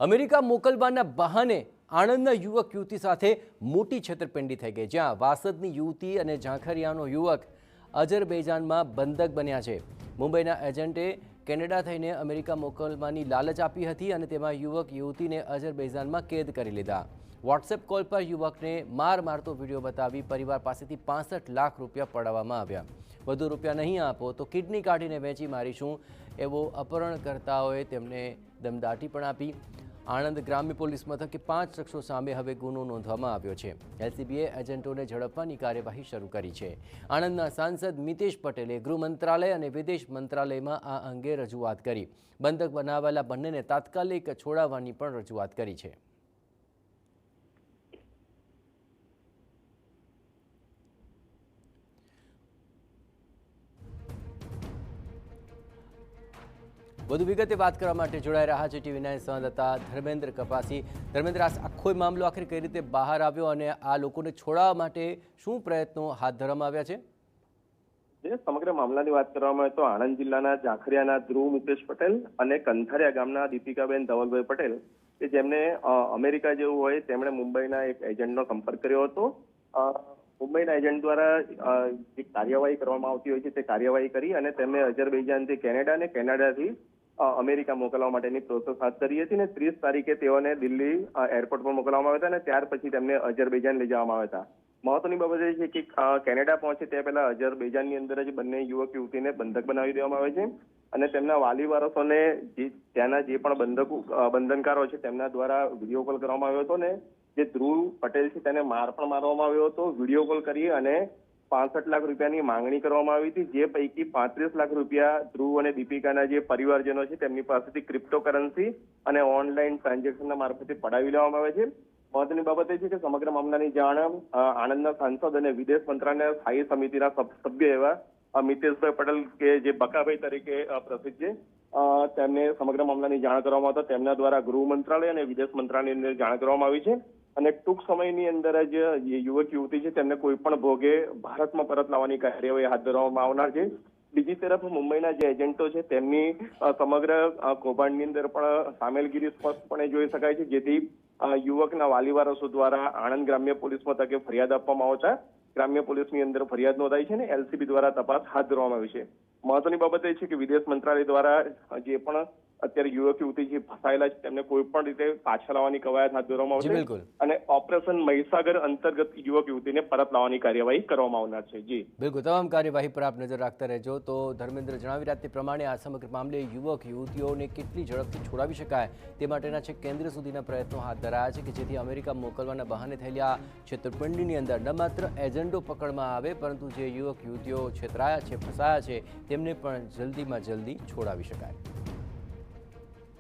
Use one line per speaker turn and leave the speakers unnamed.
America મોકલવાના બહાને આણંદના યુવક યુવતી સાથે મોટી છેતરપિંડી થઈ ગઈ, જ્યાં વાસદની યુવતી અને ઝાંખરિયાનો યુવક અઝરબૈજાનમાં બંધક બન્યા છે। મુંબઈના એજન્ટે કેનેડા થઈને અમેરિકા મોકલવાની લાલચ આપી હતી અને તેમાં યુવક યુવતીને અઝરબૈજાનમાં કેદ કરી લીધા। વોટ્સએપ કોલ પર યુવકને માર મારતો વિડીયો બતાવી પરિવાર પાસેથી 65 લાખ રૂપિયા પડાવવામાં આવ્યા। વધુ રૂપિયા નહીં આપો તો કિડની કાઢીને વેચી મારીશું એવો અપહરણકર્તાઓએ તેમને દમદાટી પણ આપી। આણંદ ગ્રામ્ય પોલીસ મથકે 5 શખ્સો સામે હવે ગુનો નોંધવામાં આવ્યો છે। એલસીબીએ એજન્ટોને ઝડપવાની કાર્યવાહી શરૂ કરી છે। આણંદના સાંસદ મિતેશ પટેલે ગૃહ મંત્રાલય અને વિદેશ મંત્રાલયમાં આ અંગે રજૂઆત કરી। બંધક બનાવેલા બંનેને તાત્કાલિક છોડાવવાની પણ રજૂઆત કરી છે। વધુ વિગતે વાત કરવા માટે જોડાઈ રહ્યા છે ટીવી9 સંવાદદાતા ધર્મેન્દ્ર કપાસી। ધર્મેન્દ્ર, આ આખો મામલો આખરે કઈ રીતે બહાર આવ્યો અને આ લોકોને છોડાવવા માટે શું પ્રયત્નો હાથ ધરવામાં આવ્યા છે?
સમગ્ર મામલાની વાત કરવામાં આવે તો આણંદ જિલ્લાના ઝાંખરિયાના ધ્રુવ મિતેશ પટેલ અને કંથારિયા ગામના દીપિકાબેન ધવલભાઈ પટેલ કે જેમને અમેરિકા જેવું હોય તેમણે મુંબઈના એક એજન્ટનો સંપર્ક કર્યો હતો। મુંબઈના એજન્ટ દ્વારા જે કાર્યવાહી કરવામાં આવતી હોય છે તે કાર્યવાહી કરી અને તેમને અઝરબૈજાનથી કેનેડા અને કેનેડાથી અમેરિકા મોકલવા માટેની પ્રોસેસ હાથ ધરી હતી અને 30 તારીખે તેઓને દિલ્હી એરપોર્ટ પર મોકલવામાં આવ્યા હતા અને ત્યાર પછી તેમને અઝરબૈજાન લઈ જવામાં આવ્યા હતા। મહત્વની બાબત એ છે કે કેનેડા પહોંચે તે પહેલા અઝરબૈજાનની અંદર જ બંને યુવક યુવતીને બંધક બનાવી દેવામાં આવે છે અને તેમના વાલી વારસોને ત્યાંના જે પણ બંધનકારો છે તેમના દ્વારા વિડીયો કોલ કરવામાં આવ્યો હતો ને જે ધ્રુવ પટેલ છે તેને માર પણ મારવામાં આવ્યો હતો। વિડીયો કોલ કરી અને 65 લાખ રૂપિયાની માંગણી કરવામાં આવી હતી, જે પૈકી 35 લાખ રૂપિયા ધ્રુવ અને દીપિકાના જે પરિવારજનો છે તેમની પાસેથી ક્રિપ્ટોકરન્સી અને ઓનલાઈન ટ્રાન્ઝેક્શનના મારફતે પડાવી લેવામાં આવે છે। મહત્વની બાબત એ છે કે સમગ્ર મામલાની જાણ આણંદના સાંસદ અને વિદેશ મંત્રાલયના સ્થાયી સમિતિના સભ્ય એવા મિતેશભાઈ પટેલ કે જે બકાભાઈ તરીકે પ્રસિદ્ધ છે તેમને સમગ્ર મામલાની જાણ કરવામાં આવતા તેમના દ્વારા ગૃહ મંત્રાલય અને વિદેશ મંત્રાલયની જાણ કરવામાં આવી છે અને ટૂંક સમયની અંદર જ યુવક યુવતી છે તેમને કોઈ પણ ભોગે ભારતમાં પરત લાવવાની કાર્યવાહી હાથ ધરવામાં આવનાર છે। બીજી તરફ મુંબઈના જે એજન્ટો છે તેમની સમગ્ર કૌભાંડની અંદર પણ સામેલગીરી સ્પષ્ટપણે જોઈ શકાય છે, જેથી યુવકના વાલી વારસો દ્વારા આણંદ ગ્રામ્ય પોલીસ મથકે ફરિયાદ આપવામાં આવતા ગ્રામ્ય પોલીસની અંદર ફરિયાદ નોંધાઈ છે અને એલસીબી દ્વારા તપાસ હાથ ધરવામાં આવી છે। મહત્વની બાબત એ છે કે વિદેશ મંત્રાલય દ્વારા જે પણ અત્યારે યુવક યુવતી જે ફસાયેલા છે તેમને કોઈ પણ રીતે પાછા લાવવાની કવાયત હાથ ધરવામાં આવશે અને ઓપરેશન મહીસાગર અંતર્ગત યુવક યુવતીને પરત લાવવાની કાર્યવાહી કરવામાં આવનાર છે। જી
બિલકુલ, તમામ કાર્યવાહી પર આપ નજર રાખતા રહેજો। તો ધર્મેન્દ્ર જણાવી રહ્યા તે પ્રમાણે આ સમગ્ર મામલે યુવક યુવતીઓને કેટલી ઝડપથી છોડાવી શકાય તે માટેના છે કેન્દ્ર સુધીના પ્રયત્નો હાથ ધરાયા છે કે જેથી અમેરિકા મોકલવાના બહાને થયેલી આ છેતરપિંડીની અંદર ન માત્ર એજન્ટો પકડમાં આવે પરંતુ જે યુવક યુવતીઓ છેતરાયા છે, ફસાયા છે તેમને પણ જલ્દીમાં જલ્દી છોડાવી શકાય।